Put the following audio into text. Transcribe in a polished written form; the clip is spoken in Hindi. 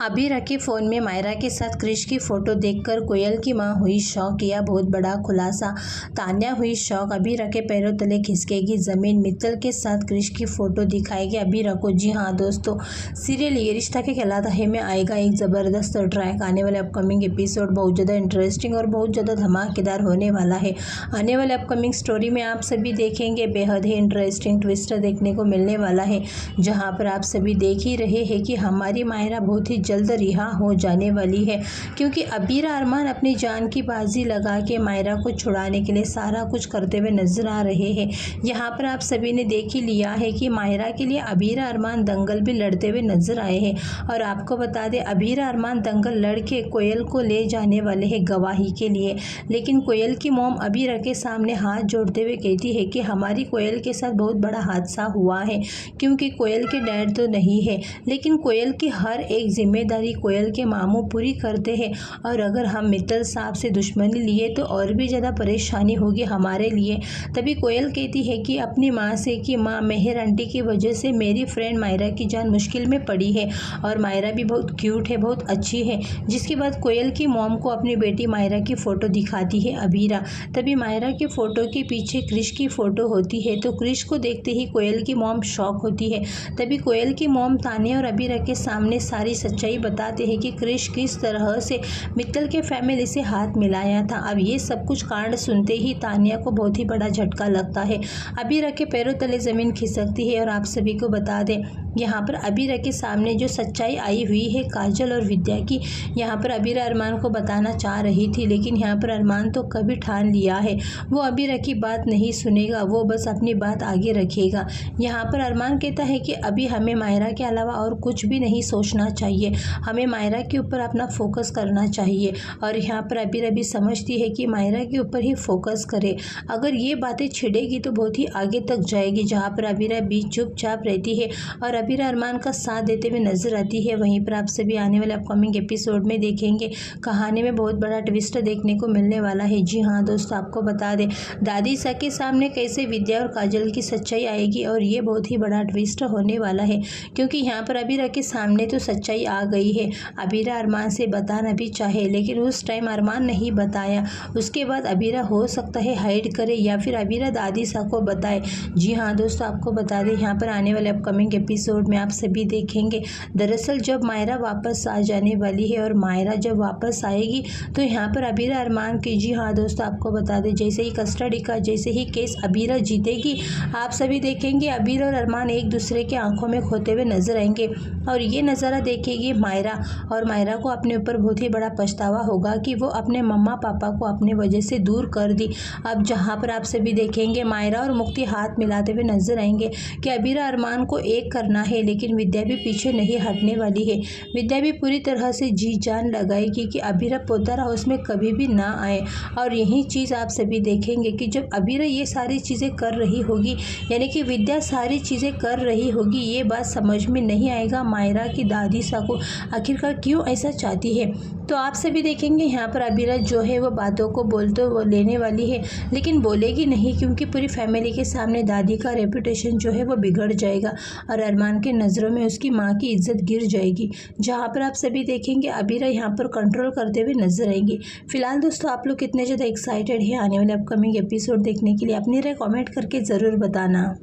अबीरा के फ़ोन में मायरा के साथ क्रिश की फ़ोटो देखकर कोयल की मां हुई शॉक। किया बहुत बड़ा खुलासा। तान्या हुई शॉक। अबीरा के पैरों तले खिसकेगी ज़मीन। मित्तल के साथ क्रिश की फ़ोटो दिखाएगी अबीरा को। जी हाँ दोस्तों, सीरियल ये रिश्ता क्या कहलाता है में आएगा एक ज़बरदस्त ट्रैक। आने वाले अपकमिंग एपिसोड बहुत ज़्यादा इंटरेस्टिंग और बहुत ज़्यादा धमाकेदार होने वाला है। आने वाले अपकमिंग स्टोरी में आप सभी देखेंगे बेहद ही इंटरेस्टिंग ट्विस्ट देखने को मिलने वाला है, जहाँ पर आप सभी देख ही रहे हैं कि हमारी मायरा बहुत ही जल्द रिहा हो जाने वाली है, क्योंकि अबीरा अरमान अपनी जान की बाजी लगा के मायरा को छुड़ाने के लिए सारा कुछ करते हुए नजर आ रहे हैं। यहाँ पर आप सभी ने देख ही लिया है कि मायरा के लिए अबीरा अरमान दंगल भी लड़ते हुए नजर आए हैं। और आपको बता दें, अबीरा अरमान दंगल लड़के कोयल को ले जाने वाले हैं गवाही के लिए, लेकिन कोयल की मॉम अबीरा के सामने हाथ जोड़ते हुए कहती है कि हमारी कोयल के साथ बहुत बड़ा हादसा हुआ है, क्योंकि कोयल के डैड तो नहीं है, लेकिन कोयल की हर एक जिम्मेदारी कोयल के मामू पूरी करते हैं। और अगर हम मित्तल साहब से दुश्मनी लिए तो और भी ज़्यादा परेशानी होगी हमारे लिए। तभी कोयल कहती है कि अपनी माँ से कि माँ, मेहर आंटी की वजह से मेरी फ्रेंड मायरा की जान मुश्किल में पड़ी है, और मायरा भी बहुत क्यूट है, बहुत अच्छी है। जिसके बाद कोयल की मॉम को अपनी बेटी मायरा की फ़ोटो दिखाती है अबीरा। तभी मायरा की फ़ोटो के पीछे क्रिश की फ़ोटो होती है, तो क्रिश को देखते ही कोयल की मॉम शॉक होती है। तभी कोयल की मॉम तान्या और अबीरा के सामने सारी सच्चाई बताते हैं कि क्रिश किस तरह से मित्तल के फैमिली से हाथ मिलाया था। अब ये सब कुछ कांड सुनते ही तान्या को बहुत ही बड़ा झटका लगता है। अबीरा के पैरों तले ज़मीन खिसकती है। और आप सभी को बता दें, यहाँ पर अबीरा के सामने जो सच्चाई आई हुई है काजल और विद्या की, यहाँ पर अबीरा अरमान को बताना चाह रही थी, लेकिन यहाँ पर अरमान तो कभी ठान लिया है वो अबीरा की बात नहीं सुनेगा, वो बस अपनी बात आगे रखेगा। यहाँ पर अरमान कहता है कि अभी हमें मायरा के अलावा और कुछ भी नहीं सोचना चाहिए, हमें मायरा के ऊपर अपना फोकस करना चाहिए। और यहाँ पर अबीरा भी समझती है कि मायरा के ऊपर ही फोकस करे। अगर ये बातें छिड़ेगी तो बहुत ही आगे तक जाएगी। जहाँ पर अबीरा भी चुपचाप रहती है और अबीरा अरमान का साथ देते हुए नजर आती है। वहीं पर आप सभी आने वाले अपकमिंग एपिसोड में देखेंगे कहानी में बहुत बड़ा ट्विस्ट देखने को मिलने वाला है। जी हाँ दोस्तों, आपको बता दें, दादी सा के सामने कैसे विद्या और काजल की सच्चाई आएगी, और ये बहुत ही बड़ा ट्विस्ट होने वाला है, क्योंकि यहाँ पर अबीरा के सामने तो सच्चाई आ गई है। अबीरा अरमान से बताना भी चाहे, लेकिन उस टाइम अरमान नहीं बताया। उसके बाद अबीरा हो सकता है हाइड करे, या फिर अबीरा दादी सा को बताए। जी हाँ दोस्तों, आपको बता दें, यहाँ पर आने वाले अपकमिंग एपिसोड में आप सभी देखेंगे दरअसल जब मायरा वापस आ जाने वाली है, और मायरा जब वापस आएगी तो यहाँ पर अबीरा अरमान की, जी हाँ दोस्तों, आपको बता दें, जैसे ही कस्टडी का जैसे ही केस अबीरा जीतेगी, आप सभी देखेंगे अबीरा और अरमान एक दूसरे के आंखों में खोते हुए नजर आएंगे। और ये नज़ारा देखेगी मायरा, और मायरा को अपने ऊपर बहुत ही बड़ा पछतावा होगा कि वो अपने मम्मा पापा को अपने वजह से दूर कर दी। अब जहाँ पर आप सभी देखेंगे मायरा और मुक्ति हाथ मिलाते हुए नजर आएंगे कि अबीरा अरमान को एक करना है, लेकिन विद्या भी पीछे नहीं हटने वाली है। विद्या भी पूरी तरह से जी जान लगाएगी कि अबीरा पोदार हाउस में कभी भी ना आए। और यही चीज़ आप सभी देखेंगे कि जब अबीरा ये सारी चीज़ें कर रही होगी, यानी कि विद्या सारी चीज़ें कर रही होगी, ये बात समझ में नहीं आएगा मायरा की दादी सा को आखिरकार क्यों ऐसा चाहती है। तो आप सभी देखेंगे यहाँ पर अबीरा जो है वो बातों को बोलते वो लेने वाली है, लेकिन बोलेगी नहीं, क्योंकि पूरी फैमिली के सामने दादी का रेपुटेशन जो है वो बिगड़ जाएगा, और अरमान के नज़रों में उसकी माँ की इज्जत गिर जाएगी। जहाँ पर आप सभी देखेंगे अबीरा यहाँ पर कंट्रोल करते हुए नजर आएंगी। फिलहाल दोस्तों, आप लोग कितने ज़्यादा एक्साइटेड हैं आने वाले अपकमिंग एपिसोड देखने के लिए, अपनी राय कमेंट करके ज़रूर बताना।